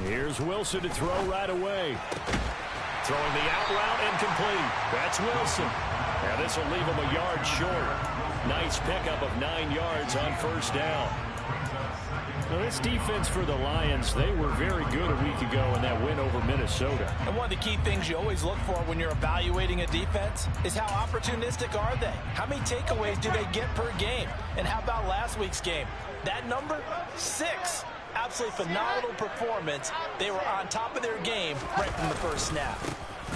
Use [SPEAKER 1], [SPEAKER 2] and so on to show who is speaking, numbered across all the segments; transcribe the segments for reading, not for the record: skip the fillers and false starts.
[SPEAKER 1] Here's Wilson to throw right away. Throwing the out route incomplete. That's Wilson. And this will leave him a yard short. Nice pickup of 9 yards on first down. Well, this defense for the Lions, they were very good a week ago in that win over Minnesota.
[SPEAKER 2] And one of the key things you always look for when you're evaluating a defense is how opportunistic are they? How many takeaways do they get per game? And how about last week's game? That number, 6. Absolutely phenomenal performance. They were on top of their game right from the first snap.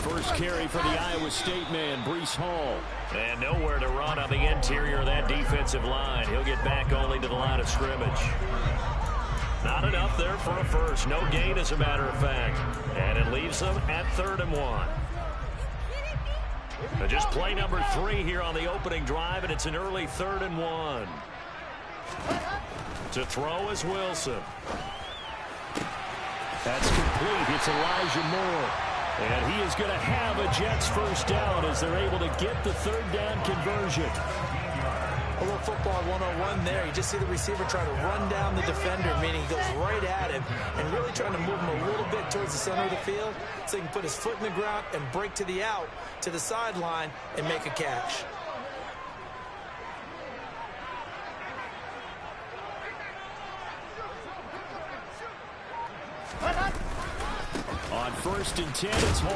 [SPEAKER 1] First carry for the Iowa State man, Breece Hall. And nowhere to run on the interior of that defensive line. He'll get back only to the line of scrimmage. Not enough there for a first. No gain, as a matter of fact. And it leaves them at 3rd and 1. And just play number 3 here on the opening drive, and it's an early 3rd and 1. To throw is Wilson. That's complete. It's Elijah Moore. And he is going to have a Jets first down as they're able to get the 3rd down conversion.
[SPEAKER 2] A little football 101 there. You just see the receiver try to run down the defender, meaning he goes right at him and really trying to move him a little bit towards the center of the field so he can put his foot in the ground and break to the out, to the sideline, and make a catch.
[SPEAKER 1] On 1st and 10, it's Hall.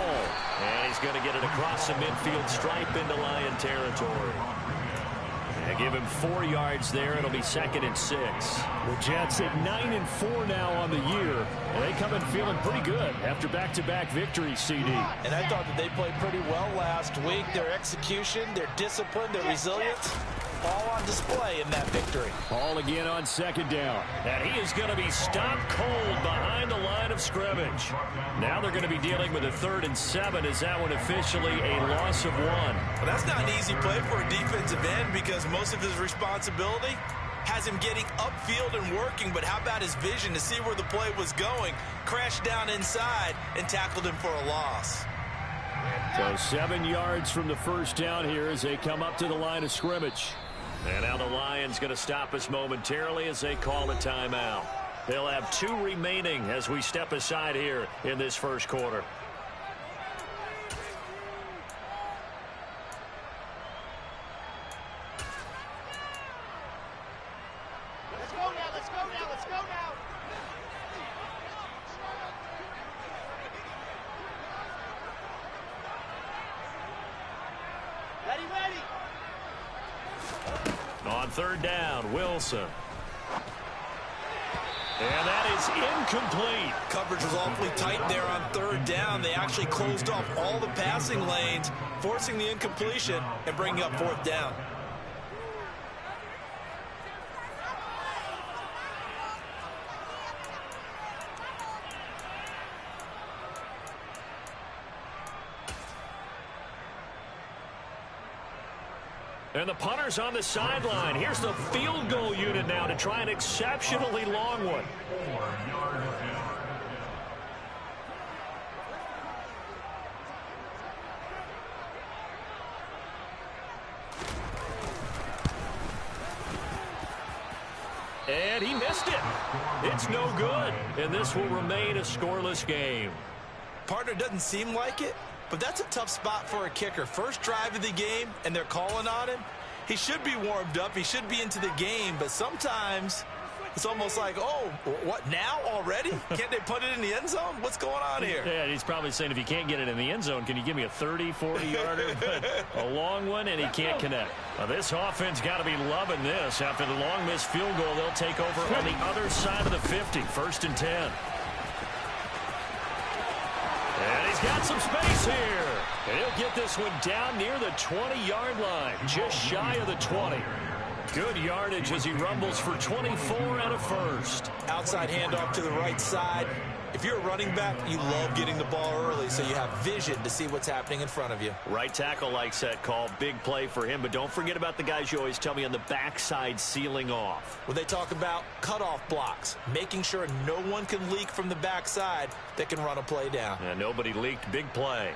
[SPEAKER 1] And he's going to get it across the midfield stripe into Lion territory. And give him 4 yards there. It'll be 2nd and 6. The Jets at 9-4 now on the year. And they come in feeling pretty good after back-to-back victories, CD.
[SPEAKER 2] And I thought that they played pretty well last week. Their execution, their discipline, their resilience, all on display in that victory.
[SPEAKER 1] Hall again on 2nd down. And he is going to be stopped cold behind the line of scrimmage. Now they're going to be dealing with a 3rd and 7. Is that one officially a loss of 1?
[SPEAKER 2] Well, that's not an easy play for a defensive end because most of his responsibility has him getting upfield and working, but how about his vision to see where the play was going, crashed down inside, and tackled him for a loss.
[SPEAKER 1] So 7 yards from the first down here as they come up to the line of scrimmage. And now the Lions going to stop us momentarily as they call a timeout. They'll have 2 remaining as we step aside here in this first quarter.
[SPEAKER 3] Let's go now, let's go now, let's go now. Ready, ready.
[SPEAKER 1] On 3rd down, Wilson. And that is incomplete.
[SPEAKER 2] Coverage was awfully tight there on 3rd down. They actually closed off all the passing lanes, forcing the incompletion and bringing up 4th down.
[SPEAKER 1] And the punter's on the sideline. Here's the field goal unit now to try an exceptionally long one. And he missed it. It's no good. And this will remain a scoreless game.
[SPEAKER 2] Partner doesn't seem like it, but that's a tough spot for a kicker. First drive of the game, and they're calling on him. He should be warmed up. He should be into the game, but sometimes it's almost like, oh, what, now already? Can't they put it in the end zone? What's going on here?
[SPEAKER 1] Yeah, he's probably saying if you can't get it in the end zone, can you give me a 30, 40-yarder? A long one, and he can't connect. Now, this offense got to be loving this. After the long missed field goal, they'll take over on the other side of the 50, 1st and 10. And he's got some space here. And he'll get this one down near the 20-yard line, just shy of the 20. Good yardage as he rumbles for 24 and a first.
[SPEAKER 2] Outside handoff to the right side. If you're a running back, you love getting the ball early so you have vision to see what's happening in front of you.
[SPEAKER 1] Right tackle likes that call. Big play for him, but don't forget about the guys you always tell me on the backside sealing off.
[SPEAKER 2] When they talk about cutoff blocks, making sure no one can leak from the backside that can run a play down.
[SPEAKER 1] And nobody leaked. Big play.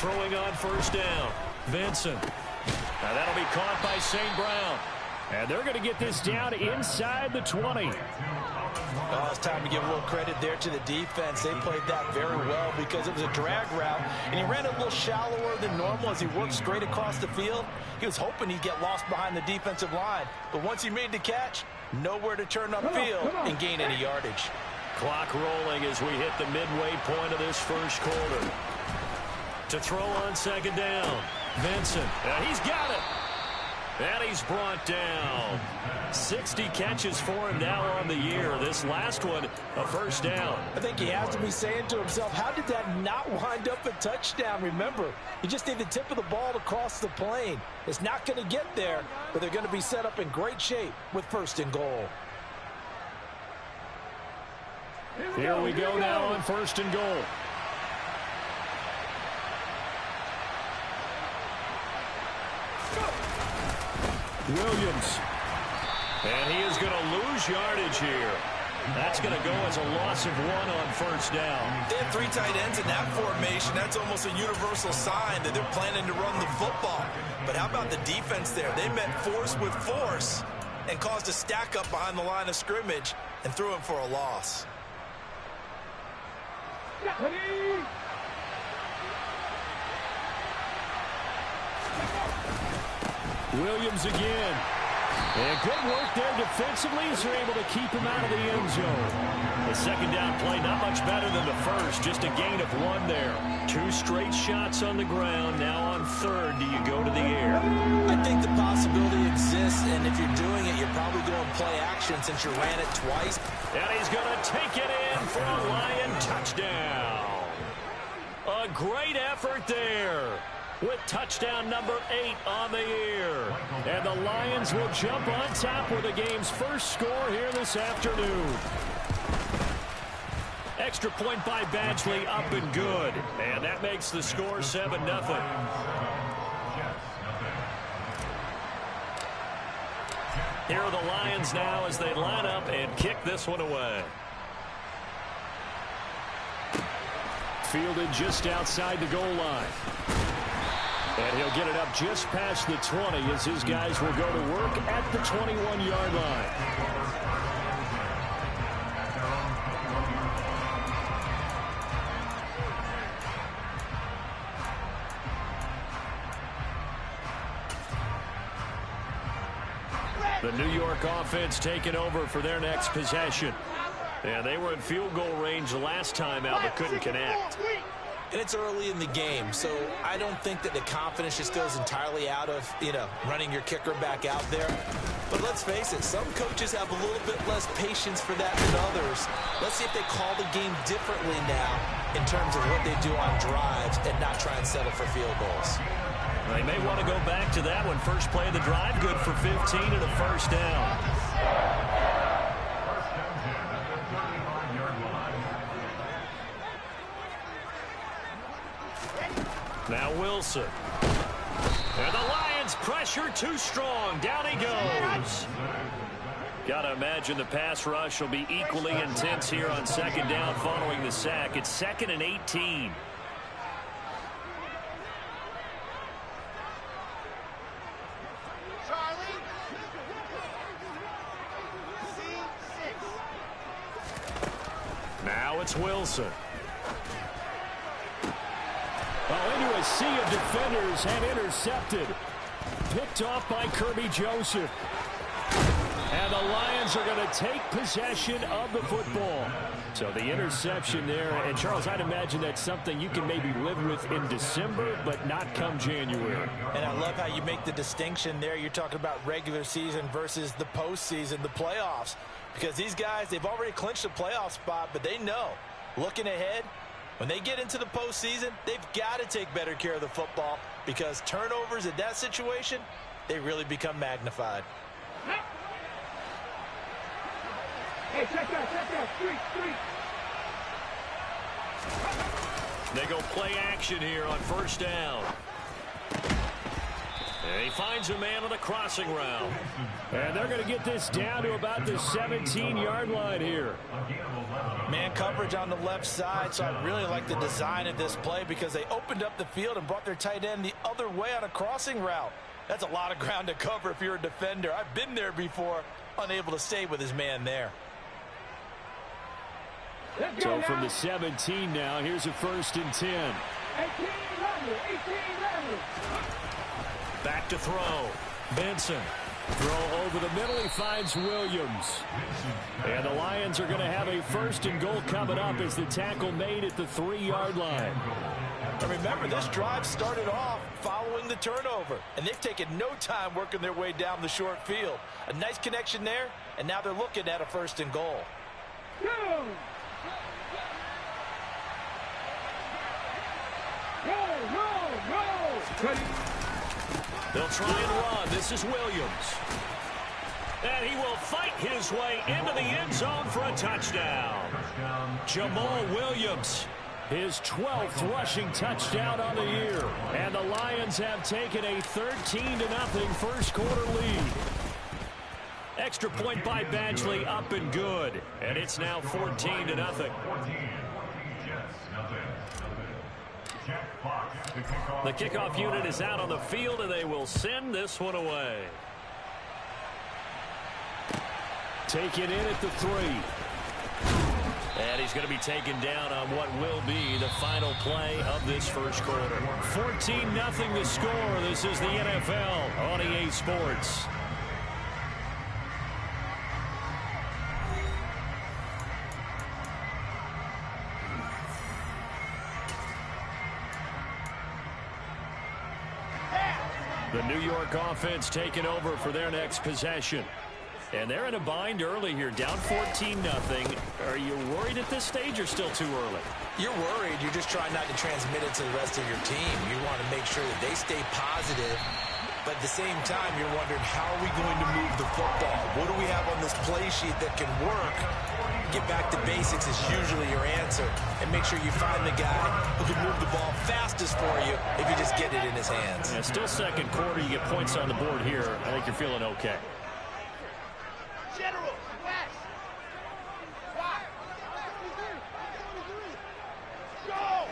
[SPEAKER 1] throwing on first down. Vincent. Now that'll be caught by St. Brown. And they're going to get this down inside the 20.
[SPEAKER 2] Oh, it's time to give a little credit there to the defense. They played that very well because it was a drag route, and he ran a little shallower than normal as he worked straight across the field. He was hoping he'd get lost behind the defensive line, but once he made the catch, nowhere to turn upfield and gain any yardage.
[SPEAKER 1] Clock rolling as we hit the midway point of this first quarter. To throw on second down, Vincent. He's got it. And he's brought down. 60 catches for him now on the year. This last one, a first down.
[SPEAKER 2] I think he has to be saying to himself, how did that not wind up a touchdown? Remember, you just need the tip of the ball to cross the plane. It's not going to get there, but they're going to be set up in great shape with first and goal.
[SPEAKER 1] Here we go now on first and goal. Williams. And he is going to lose yardage here. That's going to go as a loss of 1 on first down.
[SPEAKER 4] They have 3 tight ends in that formation. That's almost a universal sign that they're planning to run the football. But how about the defense there? They met force with force and caused a stack up behind the line of scrimmage and threw him for a loss.
[SPEAKER 1] Williams again. And good work there defensively as they're able to keep him out of the end zone. The second down play not much better than the first, just a gain of 1 there. 2 straight shots on the ground. Now on third, do you go to the air?
[SPEAKER 2] I think the possibility exists, and if you're doing it, you're probably going play action since you ran it twice.
[SPEAKER 1] And he's going to take it in for a Lion touchdown. A great effort there, with touchdown number 8 on the year. And the Lions will jump on top with the game's first score here this afternoon. Extra point by Badgley, up and good. And that makes the score 7-0. Here are the Lions now as they line up and kick this one away. Fielded just outside the goal line. And he'll get it up just past the 20 as his guys will go to work at the 21-yard line. The New York offense taking over for their next possession. And they were in field goal range the last time out but couldn't connect.
[SPEAKER 2] And it's early in the game, so I don't think that the confidence just goes entirely out of, running your kicker back out there. But let's face it, some coaches have a little bit less patience for that than others. Let's see if they call the game differently now in terms of what they do on drives and not try and settle for field goals.
[SPEAKER 1] They may want to go back to that one. First play of the drive, good for 15 and a first down. Now Wilson. And the Lions pressure too strong. Down he goes. Got to imagine the pass rush will be equally intense here on second down following the sack. It's 2nd and 18. Now it's Wilson. Into a sea of defenders and intercepted. Picked off by Kirby Joseph. And the Lions are going to take possession of the football. So the interception there. And, Charles, I'd imagine that's something you can maybe live with in December, but not come January.
[SPEAKER 2] And I love how you make the distinction there. You're talking about regular season versus the postseason, the playoffs. Because these guys, they've already clinched a playoff spot, but they know, looking ahead, when they get into the postseason, they've got to take better care of the football because turnovers in that situation, they really become magnified.
[SPEAKER 3] Hey, check that, street.
[SPEAKER 1] They go play action here on first down. And he finds a man on the crossing route. And they're going to get this down to about the 17-yard line here.
[SPEAKER 2] Man coverage on the left side, so I really like the design of this play because they opened up the field and brought their tight end the other way on a crossing route. That's a lot of ground to cover if you're a defender. I've been there before, unable to stay with his man there.
[SPEAKER 1] So from the 17 now, here's a 1st and 10.
[SPEAKER 3] 18
[SPEAKER 1] Back to throw. Benson. Throw over the middle. He finds Williams. And the Lions are going to have a 1st and goal coming up as the tackle made at the 3-yard line.
[SPEAKER 2] And remember, this drive started off following the turnover, and they've taken no time working their way down the short field. A nice connection there, and now they're looking at a 1st and goal.
[SPEAKER 3] Go!
[SPEAKER 1] They'll try and run. This is Williams. And he will fight his way into the end zone for a touchdown. Jamal Williams, his 12th rushing touchdown on the year. And the Lions have taken a 13-0 first quarter lead. Extra point by Badgley, up and good. And it's now 14-0. The kickoff unit is out on the field, and they will send this one away. Taken in at the 3. And he's going to be taken down on what will be the final play of this first quarter. 14-0 the score. This is the NFL on EA Sports. The New York offense taking over for their next possession. And they're in a bind early here, down 14-0. Are you worried at this stage or still too early?
[SPEAKER 2] You're worried. You're just trying not to transmit it to the rest of your team. You want to make sure that they stay positive. But at the same time, you're wondering, how are we going to move the football? What do we have on this play sheet that can work? Get back to basics is usually your answer. And make sure you find the guy who can move the ball fastest for you if you just get it in his hands.
[SPEAKER 1] Yeah, still second quarter. You get points on the board here. I think you're feeling okay.
[SPEAKER 3] General, West. Go.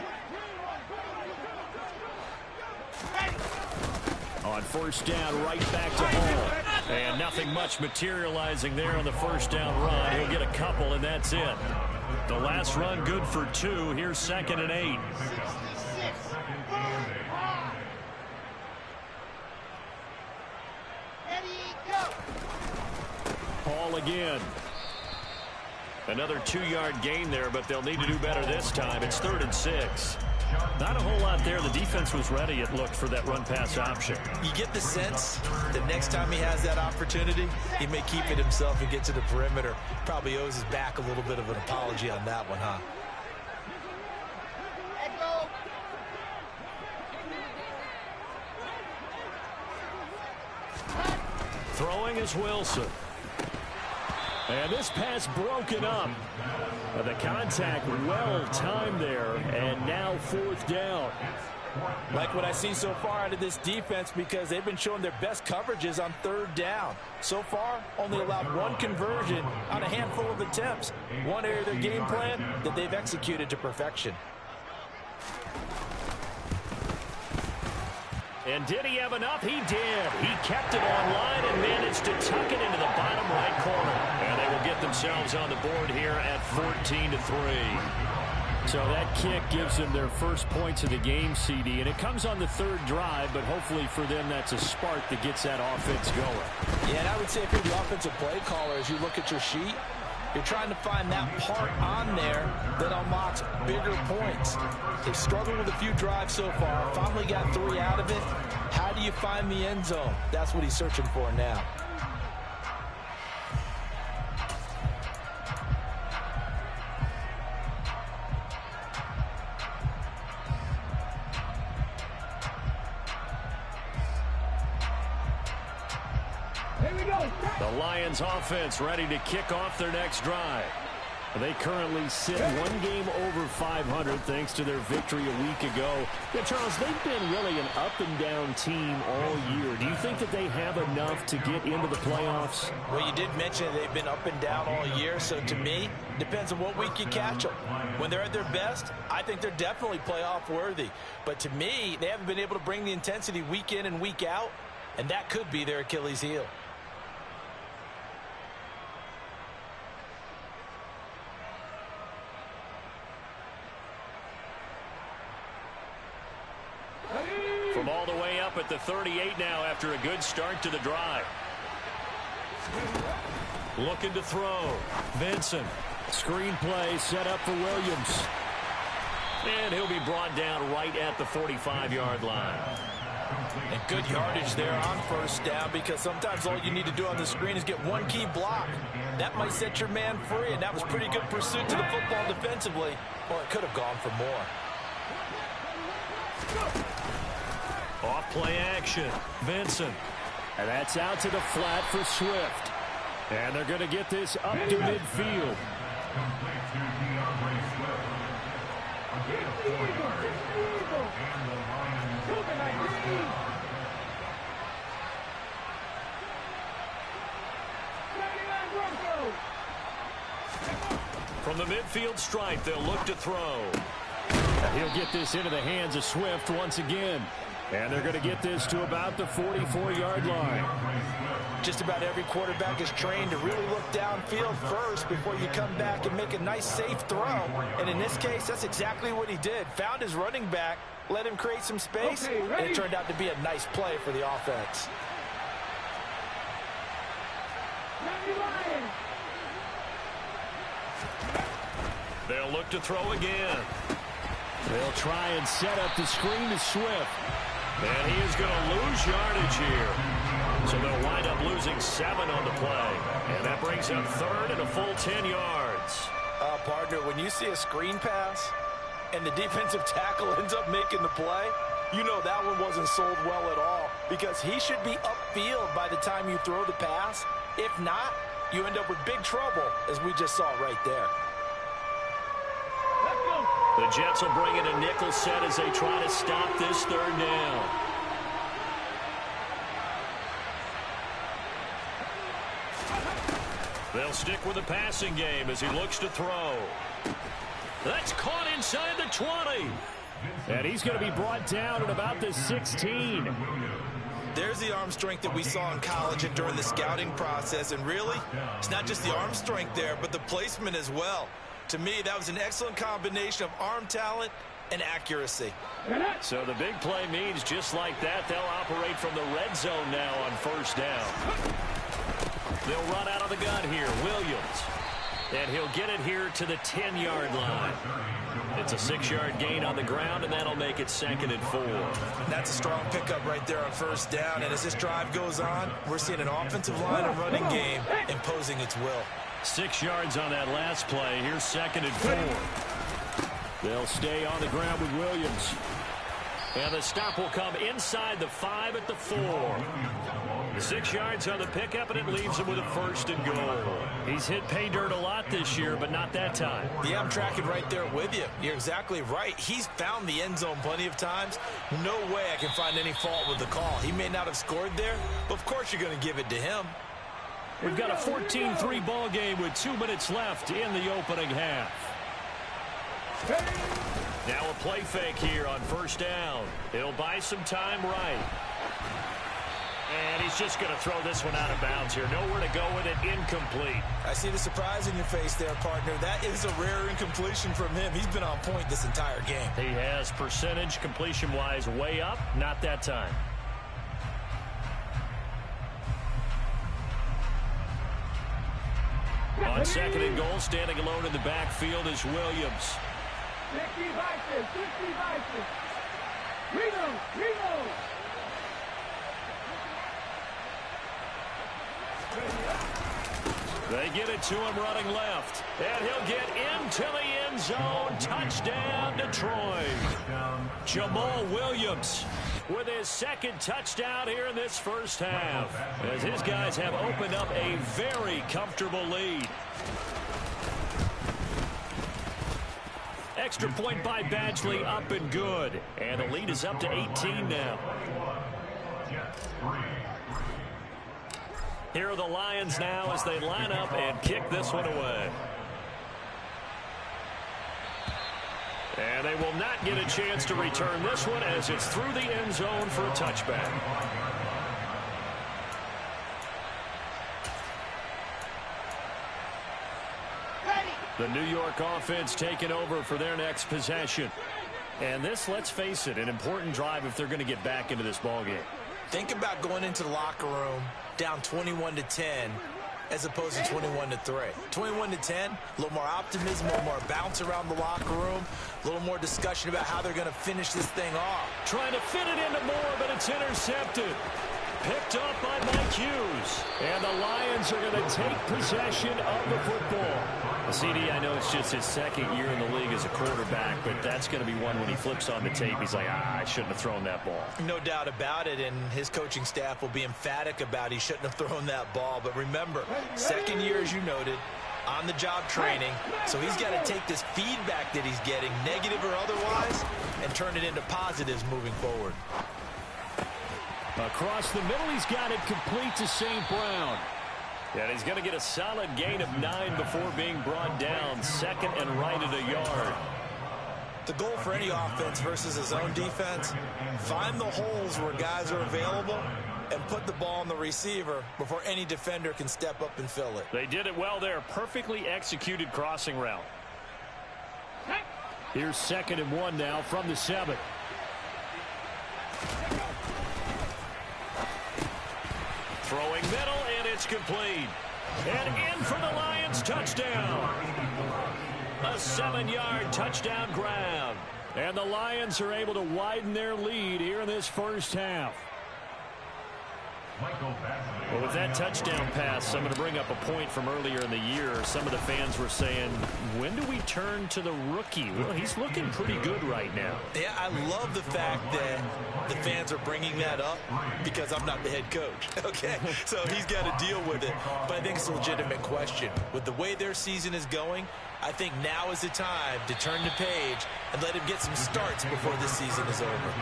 [SPEAKER 1] On first down, right back to Hall. And nothing much materializing there on the first down run. He'll get a couple, and that's it. The last run good for 2. Here's 2nd and 8. Hall again. Another 2-yard gain there, but they'll need to do better this time. It's 3rd and 6. Not a whole lot there. The defense was ready, it looked, for that run-pass option.
[SPEAKER 2] You get the sense that next time he has that opportunity, he may keep it himself and get to the perimeter. Probably owes his back a little bit of an apology on that one, huh?
[SPEAKER 1] Throwing is Wilson. And this pass broken up. The contact well timed there, and now 4th down.
[SPEAKER 2] Like what I see so far out of this defense, because they've been showing their best coverages on 3rd down. So far, only allowed 1 conversion on a handful of attempts. One area of their game plan that they've executed to perfection.
[SPEAKER 1] And did he have enough? He did. He kept it online and managed to tuck it into the bottom right corner. And they will get themselves on the board here at 14-3. So that kick gives them their first points of the game, CD. And it comes on the 3rd drive, but hopefully for them that's a spark that gets that offense going.
[SPEAKER 2] Yeah, and I would say if you're the offensive play caller, as you look at your sheet, you're trying to find that part on there that unlocks bigger points. They've struggled with a few drives so far. Finally got 3 out of it. How do you find the end zone? That's what he's searching for now.
[SPEAKER 3] Here we go.
[SPEAKER 1] The Lions offense ready to kick off their next drive. They currently sit one game over 500 thanks to their victory a week ago. Yeah, Charles, they've been really an up-and-down team all year. Do you think that they have enough to get into the playoffs?
[SPEAKER 2] Well, you did mention they've been up and down all year, so to me, depends on what week you catch them. When they're at their best, I think they're definitely playoff worthy. But to me, they haven't been able to bring the intensity week in and week out, and that could be their Achilles heel.
[SPEAKER 1] From all the way up at the 38 now after a good start to the drive. Looking to throw. Vincent. Screen play set up for Williams. And he'll be brought down right at the 45-yard line.
[SPEAKER 2] And good yardage there on first down, because sometimes all you need to do on the screen is get one key block. That might set your man free, and that was pretty good pursuit to the football defensively. Or it could have gone for more.
[SPEAKER 1] Off play action. Vincent. And that's out to the flat for Swift. And they're going to get this up to midfield. From the midfield stripe, they'll look to throw. He'll get this into the hands of Swift once again. And they're going to get this to about the 44-yard line.
[SPEAKER 2] Just about every quarterback is trained to really look downfield first before you come back and make a nice, safe throw. And in this case, that's exactly what he did. Found his running back, let him create some space, and it turned out to be a nice play for the offense.
[SPEAKER 1] They'll look to throw again. They'll try and set up the screen to Swift. And he is going to lose yardage here. So they'll wind up losing 7 on the play. And that brings up third and a full 10 yards.
[SPEAKER 2] Partner, when you see a screen pass and the defensive tackle ends up making the play, you know that one wasn't sold well at all, because he should be upfield by the time you throw the pass. If not, you end up with big trouble, as we just saw right there.
[SPEAKER 1] The Jets will bring in a nickel set as they try to stop this third down. They'll stick with the passing game as he looks to throw. That's caught inside the 20. And he's going to be brought down at about the 16.
[SPEAKER 4] There's the arm strength that we saw in college and during the scouting process. And really, it's not just the arm strength there, but the placement as well. To me, that was an excellent combination of arm talent and accuracy.
[SPEAKER 1] So the big play means just like that, they'll operate from the red zone now on first down. They'll run out of the gun here. Williams. And he'll get it here to the 10-yard line. It's a 6-yard gain on the ground, and that'll make it 2nd and 4.
[SPEAKER 4] That's a strong pickup right there on first down. And as this drive goes on, we're seeing an offensive line and running game imposing its will.
[SPEAKER 1] 6 yards on that last play. Here's 2nd and 4. They'll stay on the ground with Williams. And the stop will come inside the 5 at the 4. 6 yards on the pickup, and it leaves him with a 1st and goal. He's hit pay dirt a lot this year, but not that time.
[SPEAKER 4] Yeah, I'm tracking right there with you. You're exactly right. He's found the end zone plenty of times. No way I can find any fault with the call. He may not have scored there, but of course you're going to give it to him.
[SPEAKER 1] We've got a 14-3 ball game with 2 minutes left in the opening half. Now a play fake here on first down. It'll buy some time right. And he's just going to throw this one out of bounds here. Nowhere to go with it. Incomplete.
[SPEAKER 4] I see the surprise in your face there, partner. That is a rare incompletion from him. He's been on point this entire game.
[SPEAKER 1] He has percentage completion-wise way up. Not that time. On 2nd and goal, standing alone in the backfield is Williams.
[SPEAKER 3] 60 Vices, 60 Vices. Reno.
[SPEAKER 1] They get it to him running left. And he'll get into the end zone. Touchdown, Detroit. Jamal Williams with his 2nd touchdown here in this first half, as his guys have opened up a very comfortable lead. extra point by Badgley, up and good. And the lead is up to 18 now. Here are the Lions now as they line up and kick this one away. And they will not get a chance to return this one as it's through the end zone for a touchback. The New York offense taking over for their next possession. And this, let's face it, an important drive if they're going to get back into this ballgame.
[SPEAKER 2] Think about going into the locker room down 21-10 as opposed to 21-3. 21-10, a little more optimism, a little more bounce around the locker room, a little more discussion about how they're going to finish this thing off.
[SPEAKER 1] Trying to fit it into Moore, but it's intercepted. Picked up by Mike Hughes. And the Lions are going to take possession of the football. CD, I know it's just his second year in the league as a quarterback, but that's going to be one when he flips on the tape. He's like, I shouldn't have thrown that ball.
[SPEAKER 2] No doubt about it, and his coaching staff will be emphatic about he shouldn't have thrown that ball. But remember, second year, as you noted, on-the-job training, so he's got to take this feedback that he's getting, negative or otherwise, and turn it into positives moving forward.
[SPEAKER 1] Across the middle, he's got it complete to St. Brown. And he's going to get a solid gain of 9 before being brought down. Second and right at a yard.
[SPEAKER 2] The goal for any offense versus his own defense, find the holes where guys are available and put the ball on the receiver before any defender can step up and fill it.
[SPEAKER 1] They did it well there. Perfectly executed crossing route. Here's 2nd and 1 now from the 7. Throwing middle, and it's complete. And in for the Lions, touchdown. A 7-yard touchdown grab. And the Lions are able to widen their lead here in this first half. Well, with that touchdown pass, I'm going to bring up a point from earlier in the year. Some of the fans were saying, when do we turn to the rookie? Well, he's looking pretty good right now.
[SPEAKER 2] Yeah, I love the fact that the fans are bringing that up because I'm not the head coach, okay? So he's got to deal with it. But I think it's a legitimate question. With the way their season is going, I think now is the time to turn the page and let him get some starts before this season is over.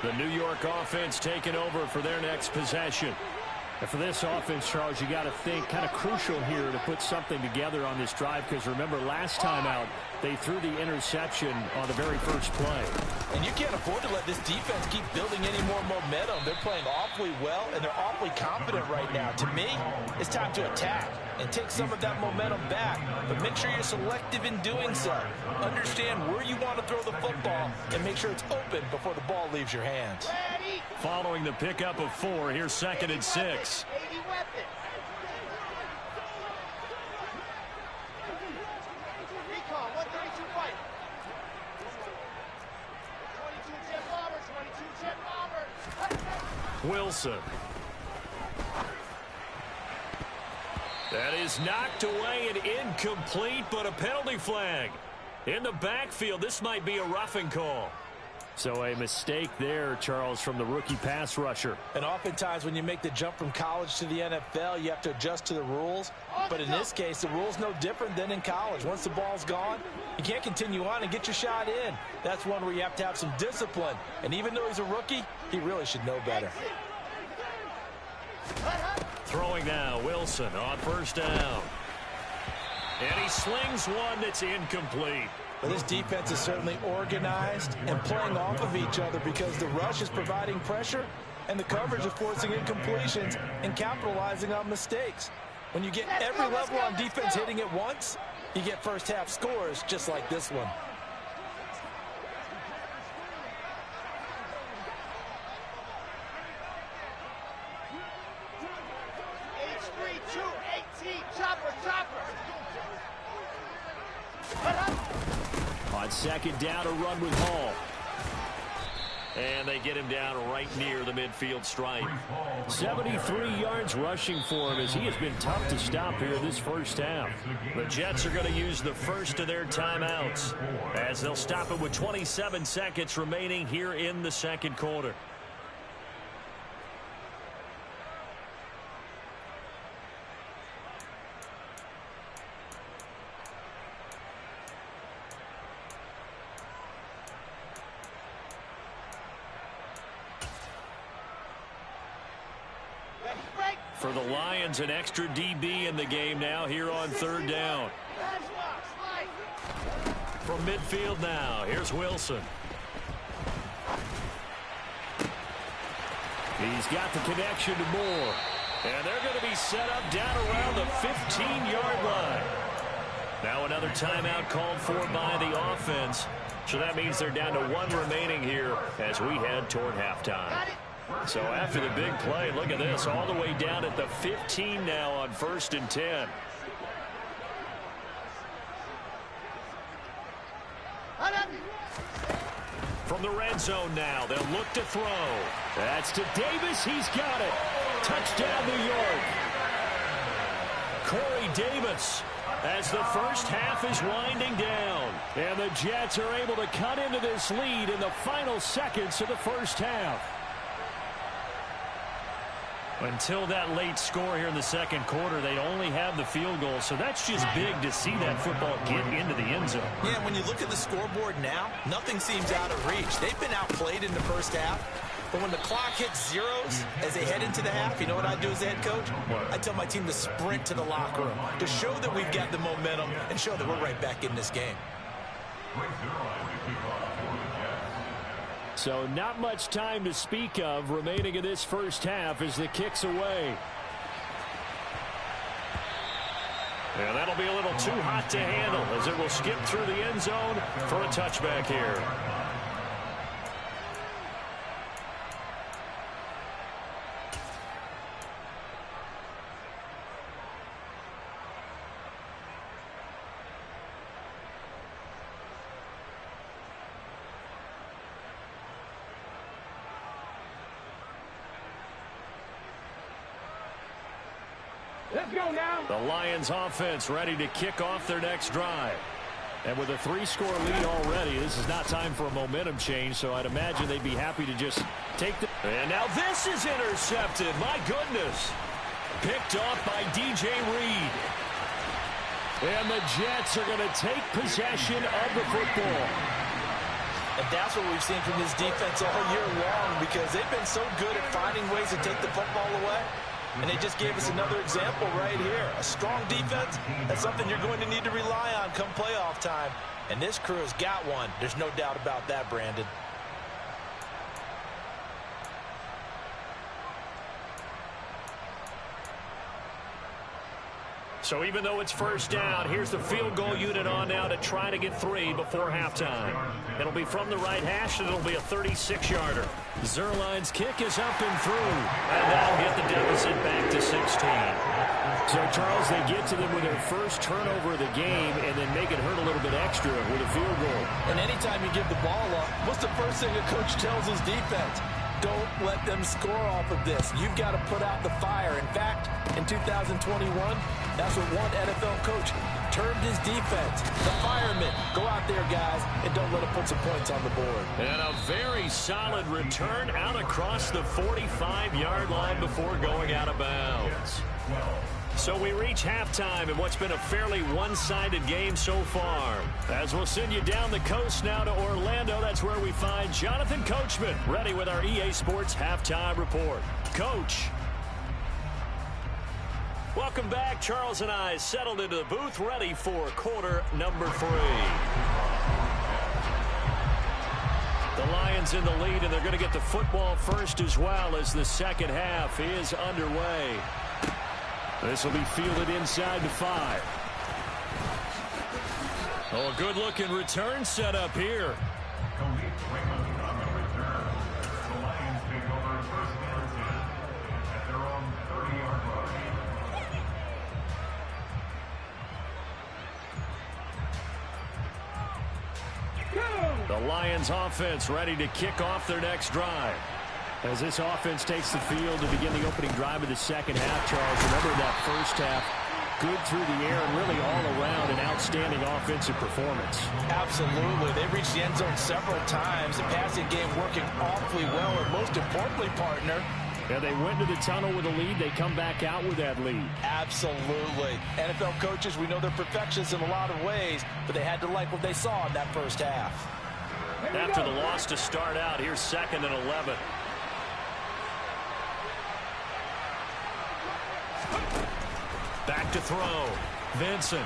[SPEAKER 1] The New York offense taking over for their next possession. And for this offense, Charles, you got to think kind of crucial here to put something together on this drive, because remember last time out they threw the interception on the very first play.
[SPEAKER 2] And you can't afford to let this defense keep building any more momentum. They're playing awfully well, and they're awfully confident right now. To me, it's time to attack and take some of that momentum back. But make sure you're selective in doing so. Understand where you want to throw the football and make sure it's open before the ball leaves your hands.
[SPEAKER 1] Following the pickup of 4, here's 2nd and 6. Wilson. That is knocked away and incomplete, but a penalty flag. In the backfield, this might be a roughing call. So a mistake there, Charles, from the rookie pass rusher.
[SPEAKER 2] And oftentimes when you make the jump from college to the NFL, you have to adjust to the rules. But in this case, the rule's no different than in college. Once the ball's gone, you can't continue on and get your shot in. That's one where you have to have some discipline. And even though he's a rookie, he really should know better.
[SPEAKER 1] Throwing now, Wilson on first down. And he slings one that's incomplete.
[SPEAKER 2] Well, this defense is certainly organized and playing off of each other because the rush is providing pressure and the coverage is forcing incompletions and capitalizing on mistakes. When you get every level on defense hitting at once, you get first half scores just like this one.
[SPEAKER 1] On second down, a run with Hall. And they get him down right near the midfield stripe.
[SPEAKER 5] 73 yards rushing for him as he has been tough to stop here this first half.
[SPEAKER 1] The Jets are going to use the first of their timeouts as they'll stop it with 27 seconds remaining here in the second quarter. For the Lions, an extra DB in the game now here on third down. From midfield now, here's Wilson.
[SPEAKER 5] He's got the connection to Moore.
[SPEAKER 1] And they're going to be set up down around the 15-yard line. Now another timeout called for by the offense. So that means they're down to one remaining here as we head toward halftime. So after the big play, look at this, all the way down at the 15 now on 1st and 10. From the red zone now, they'll look to throw.
[SPEAKER 5] That's to Davis. He's got it. Touchdown, New York.
[SPEAKER 1] Corey Davis as the first half is winding down.
[SPEAKER 5] And the Jets are able to cut into this lead in the final seconds of the first half.
[SPEAKER 1] Until that late score here in the second quarter, they only have the field goal. So that's just big to see that football get into the end zone.
[SPEAKER 4] Yeah, when you look at the scoreboard now, nothing seems out of reach. They've been outplayed in the first half. But when the clock hits zeros as they head into the half, you know what I do as the head coach? I tell my team to sprint to the locker room to show that we've got the momentum and show that we're right back in this game.
[SPEAKER 5] So not much time to speak of remaining in this first half as the kick's away.
[SPEAKER 1] And that'll be a little too hot to handle as it will skip through the end zone for a touchback here.
[SPEAKER 3] Let's go now.
[SPEAKER 1] The Lions offense ready to kick off their next drive.
[SPEAKER 5] And with a 3-score lead already, this is not time for a momentum change, so I'd imagine they'd be happy to just take the...
[SPEAKER 1] And now this is intercepted. My goodness. Picked off by DJ Reed.
[SPEAKER 5] And the Jets are going to take possession of the football.
[SPEAKER 2] And that's what we've seen from this defense all year long because they've been so good at finding ways to take the football away. And they just gave us another example right here. A strong defense, that's something you're going to need to rely on come playoff time. And this crew has got one. There's no doubt about that, Brandon.
[SPEAKER 1] So even though it's first down, here's the field goal unit on now to try to get 3 before halftime. It'll be from the right hash, and it'll be a 36-yarder.
[SPEAKER 5] Zerline's kick is up and through.
[SPEAKER 1] And that'll get the deficit back to 16.
[SPEAKER 5] So, Charles, they get to them with their first turnover of the game and then make it hurt a little bit extra with a field goal.
[SPEAKER 2] And anytime you give the ball up, what's the first thing a coach tells his defense? Don't let them score off of this. You've got to put out the fire. In fact, in 2021, that's what one NFL coach termed his defense. The firemen. Go out there, guys, and don't let them put some points on the board.
[SPEAKER 1] And a very solid return out across the 45-yard line before going out of bounds. So we reach halftime in what's been a fairly one-sided game so far. As we'll send you down the coast now to Orlando, that's where we find Jonathan Coachman, ready with our EA Sports Halftime Report. Coach. Welcome back. Charles and I settled into the booth, ready for quarter number 3. The Lions in the lead, and they're going to get the football first as well as the second half is underway. This will be fielded inside the 5. Oh, a good-looking return set up here.
[SPEAKER 3] Go!
[SPEAKER 1] The Lions offense ready to kick off their next drive.
[SPEAKER 5] As this offense takes the field to begin the opening drive of the second half, Charles, remember that first half, good through the air and really all around an outstanding offensive performance.
[SPEAKER 2] Absolutely. They reached the end zone several times. The passing game working awfully well, and most importantly, partner,
[SPEAKER 5] yeah, they went to the tunnel with a lead. They come back out with that lead.
[SPEAKER 2] Absolutely. NFL coaches, we know they're perfectionists in a lot of ways, but they had to like what they saw in that first half.
[SPEAKER 1] After the loss to start out, here's 2nd and 11. Back to throw. Vincent.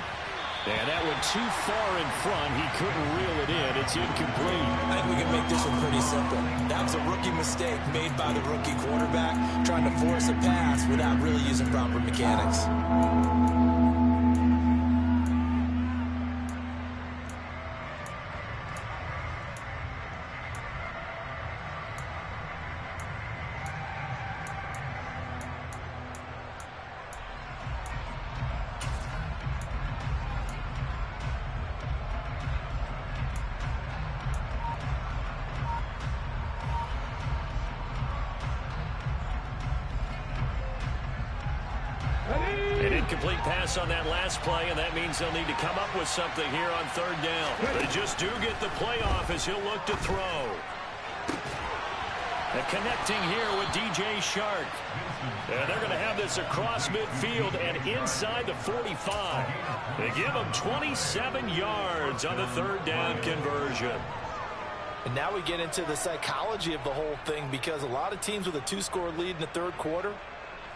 [SPEAKER 1] And that went too far in front. He couldn't reel it in. It's incomplete.
[SPEAKER 4] I think we can make this one pretty simple. That was a rookie mistake made by the rookie quarterback, trying to force a pass without really using proper mechanics.
[SPEAKER 1] An incomplete pass on that last play, and that means they'll need to come up with something here on 3rd down. They just do get the play off as he'll look to throw. And connecting here with DJ Shark. And they're going to have this across midfield and inside the 45. They give them 27 yards on the 3rd down conversion.
[SPEAKER 2] And now we get into the psychology of the whole thing, because a lot of teams with a 2-score lead in the 3rd quarter,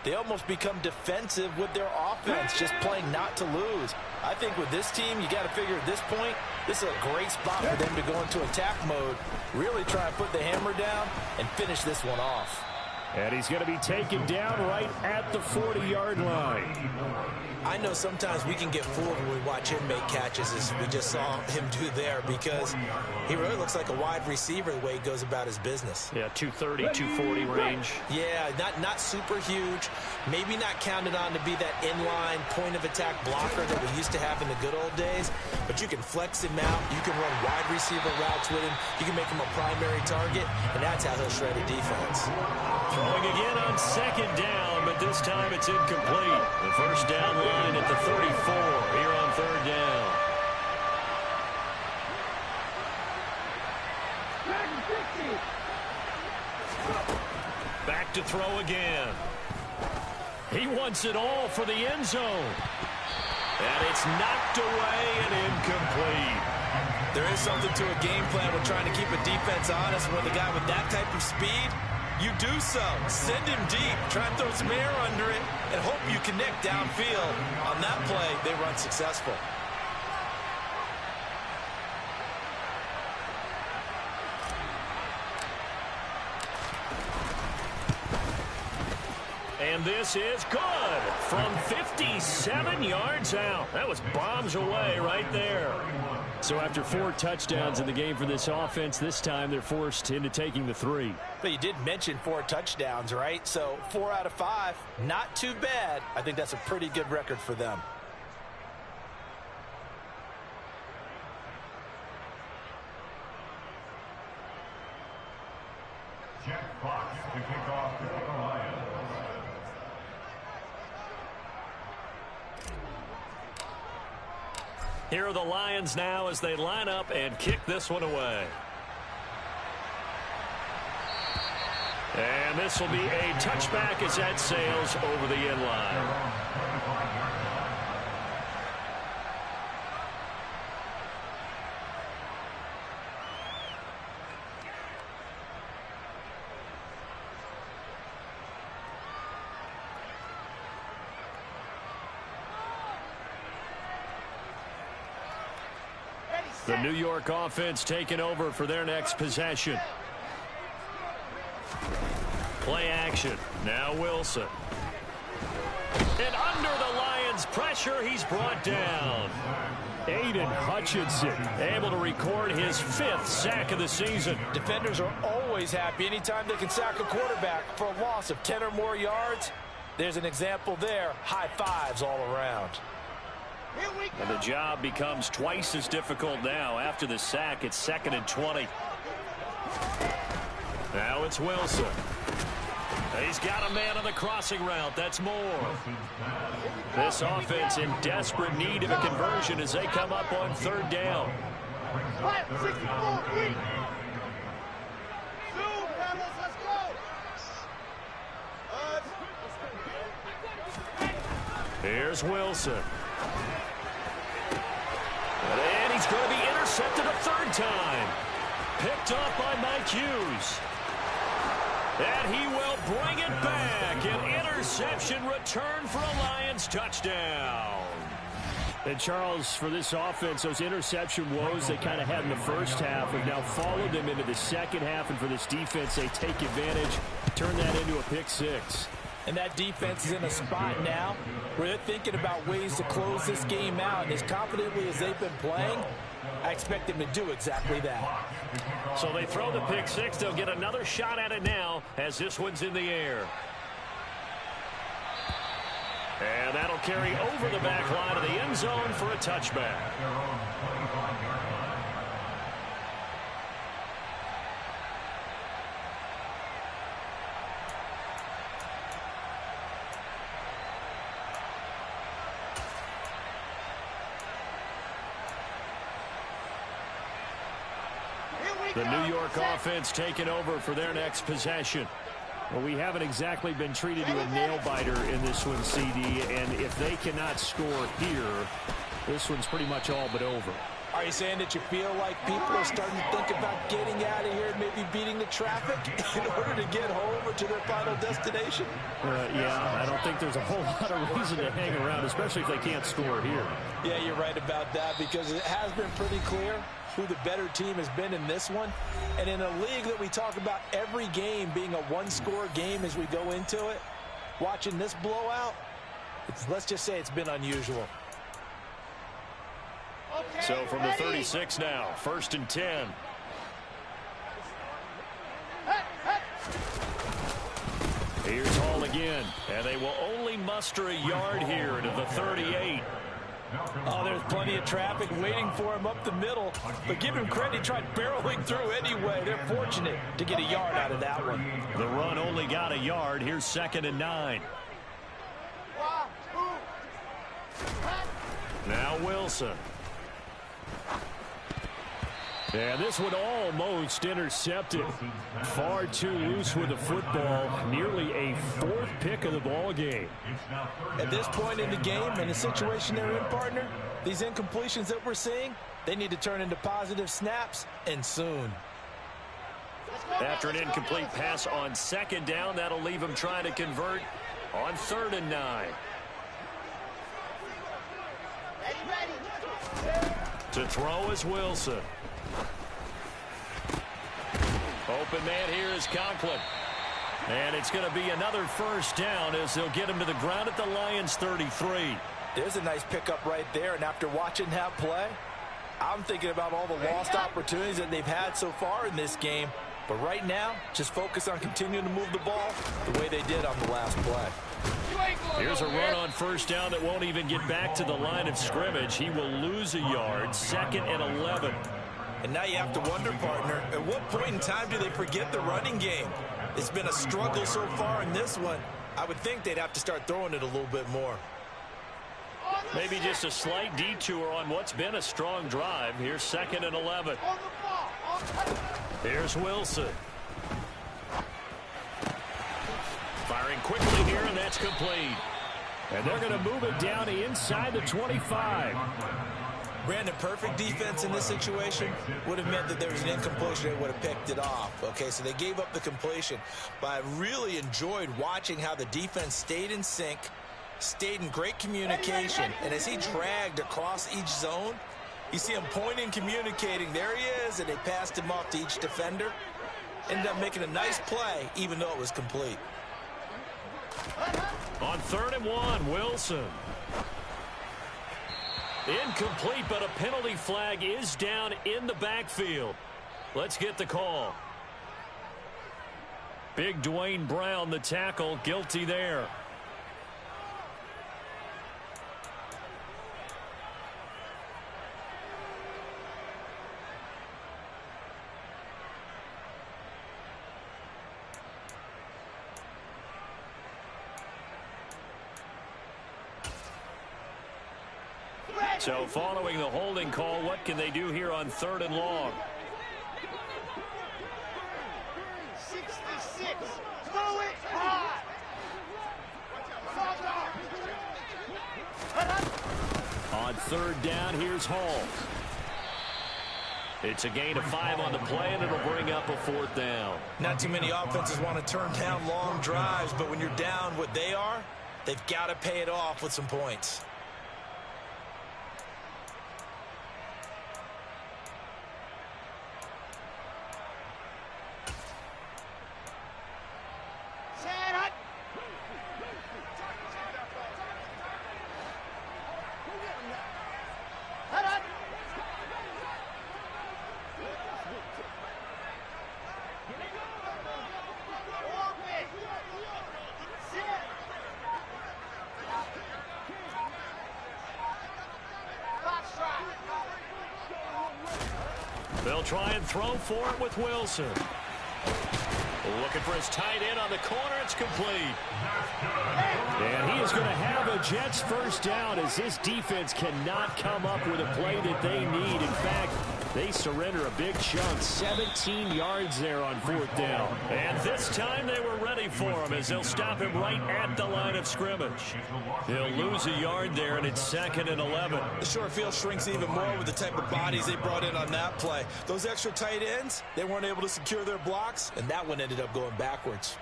[SPEAKER 2] they almost become defensive with their offense, just playing not to lose. I think with this team, you got to figure at this point, this is a great spot for them to go into attack mode, really try and put the hammer down and finish this one off.
[SPEAKER 5] And he's going to be taken down right at the 40-yard line.
[SPEAKER 4] I know sometimes we can get fooled when we watch him make catches, as we just saw him do there, because he really looks like a wide receiver the way he goes about his business.
[SPEAKER 1] Yeah, 230, 240 range.
[SPEAKER 4] Yeah, not super huge. Maybe not counted on to be that inline point-of-attack blocker that we used to have in the good old days, but you can flex him out. You can run wide receiver routes with him. You can make him a primary target, and that's how he'll shred a defense.
[SPEAKER 1] Throwing again on 2nd down, but this time it's incomplete. The 1st down line at the 34 here on 3rd down. Back to throw again. He wants it all for the end zone. And it's knocked away and incomplete.
[SPEAKER 4] There is something to a game plan with trying to keep a defense honest. With a guy with that type of speed, you do so. Send him deep. Try and throw some air under it and hope you connect downfield. On that play, they run successful.
[SPEAKER 1] And this is good from 57 yards out. That was bombs away right there.
[SPEAKER 5] So after 4 touchdowns in the game for this offense, this time they're forced into taking the 3.
[SPEAKER 2] But you did mention 4 touchdowns, right? So 4 out of 5, not too bad. I think that's a pretty good record for them.
[SPEAKER 6] Jack Fox to kick off for the Lions.
[SPEAKER 1] Here are the Lions now as they line up and kick this one away. And this will be a touchback as that sails over the end line. The New York offense taking over for their next possession. Play action. Now Wilson. And under the Lions' pressure, he's brought down.
[SPEAKER 5] Aiden Hutchinson able to record his 5th sack of the season.
[SPEAKER 2] Defenders are always happy anytime they can sack a quarterback for a loss of 10 or more yards. There's an example there. High fives all around.
[SPEAKER 5] And the job becomes twice as difficult now. After the sack, it's 2nd and 20. Now it's Wilson. He's got a man on the crossing route. That's Moore. This offense in desperate need of a conversion as they come up on 3rd down. Here's Wilson. And he's going to be intercepted a 3rd time. Picked off by Mike Hughes. And he will bring it back. An interception return for a Lions touchdown. And Charles, for this offense, those interception woes they kind of had in the first half have now followed them into the second half. And for this defense, they take advantage, turn that into a pick 6.
[SPEAKER 2] And that defense is in a spot now where they're thinking about ways to close this game out. And as confidently as they've been playing, I expect them to do exactly that.
[SPEAKER 5] So they throw the pick 6. They'll get another shot at it now as this one's in the air. And that'll carry over the back line of the end zone for a touchback. The New York offense taking over for their next possession. Well, we haven't exactly been treated to a nail-biter in this one, CD, and if they cannot score here, this one's pretty much all but over.
[SPEAKER 2] Are you saying that you feel like people are starting to think about getting out of here and maybe beating the traffic in order to get home or to their final destination?
[SPEAKER 5] Yeah, I don't think there's a whole lot of reason to hang around, especially if they can't score here.
[SPEAKER 2] Yeah, you're right about that because it has been pretty clear who the better team has been in this one. And in a league that we talk about every game being a one-score game as we go into it, watching this blowout, let's just say it's been unusual.
[SPEAKER 5] Okay, so from the 36 now, 1st and 10. Here's Hall again, and they will only muster a yard here to the 38.
[SPEAKER 2] Oh, there's plenty of traffic waiting for him up the middle. But give him credit, he tried barreling through anyway. They're fortunate to get a yard out of that one.
[SPEAKER 5] The run only got a yard. Here's 2nd and 9. Now Wilson. And this one almost intercepted. Far too loose with the football. Nearly a 4th pick of the ball game.
[SPEAKER 2] At this point in the game and the situation they're in, partner, these incompletions that we're seeing, they need to turn into positive snaps, and soon.
[SPEAKER 5] After an incomplete pass on 2nd down, that'll leave him trying to convert on 3rd and 9. To throw is Wilson. Open man here is Conklin. And it's going to be another 1st down as they'll get him to the ground at the Lions 33.
[SPEAKER 2] There's a nice pickup right there. And after watching that play, I'm thinking about all the lost opportunities that they've had so far in this game. But right now, just focus on continuing to move the ball the way they did on the last play.
[SPEAKER 5] Here's a run on 1st down that won't even get back to the line of scrimmage. He will lose a yard, 2nd and 11.
[SPEAKER 4] And now you have to wonder, partner, at what point in time do they forget the running game? It's been a struggle so far in this one. I would think they'd have to start throwing it a little bit more.
[SPEAKER 5] Maybe just a slight detour on what's been a strong drive. Here's 2nd and 11. Here's Wilson. Firing quickly here, and that's complete. And they're going to move it down to inside the 25.
[SPEAKER 4] Brandon, perfect defense in this situation would have meant that there was an incompletion. They would have picked it off. Okay, so they gave up the completion. But I really enjoyed watching how the defense stayed in sync, stayed in great communication. And as he dragged across each zone, you see him pointing, communicating. There he is, and they passed him off to each defender. Ended up making a nice play, even though it was complete.
[SPEAKER 5] On 3rd and 1, Wilson. Incomplete, but a penalty flag is down in the backfield. Let's get the call. Big Dwayne Brown, the tackle, guilty there. So following the holding call, what can they do here on 3rd and long?
[SPEAKER 3] 66. Throw it hard.
[SPEAKER 5] On 3rd down, here's Hall. It's a gain of 5 on the play, and it'll bring up a 4th down.
[SPEAKER 4] Not too many offenses want to turn down long drives, but when you're down what they are, they've got to pay it off with some points.
[SPEAKER 5] They'll try and throw for it with Wilson. Looking for his tight end on the corner. It's complete. And he is going to have a Jets first down as this defense cannot come up with a play that they need. In fact, they surrender a big chunk, 17 yards there on 4th down. And this time they were ready for him as they'll stop him right at the line of scrimmage. He'll lose a yard there, and it's 2nd and 11.
[SPEAKER 4] The short field shrinks even more with the type of bodies they brought in on that play. Those extra tight ends, they weren't able to secure their blocks, and that one ended up going backwards.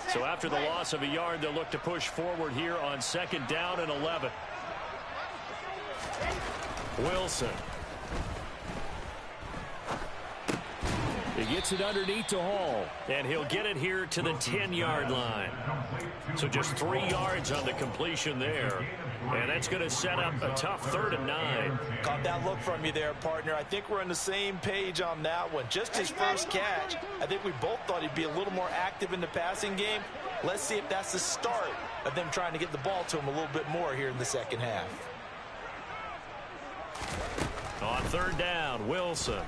[SPEAKER 5] So after the loss of a yard, they'll look to push forward here on 2nd down and 11. Wilson. He gets it underneath to Hall, and he'll get it here to the 10-yard line. So just 3 yards on the completion there, and that's going to set up a tough 3rd and 9.
[SPEAKER 4] Caught that look from you there, partner. I think we're on the same page on that one. Just his first catch, I think we both thought he'd be a little more active in the passing game. Let's see if that's the start of them trying to get the ball to him a little bit more here in the second half.
[SPEAKER 5] On 3rd down, Wilson.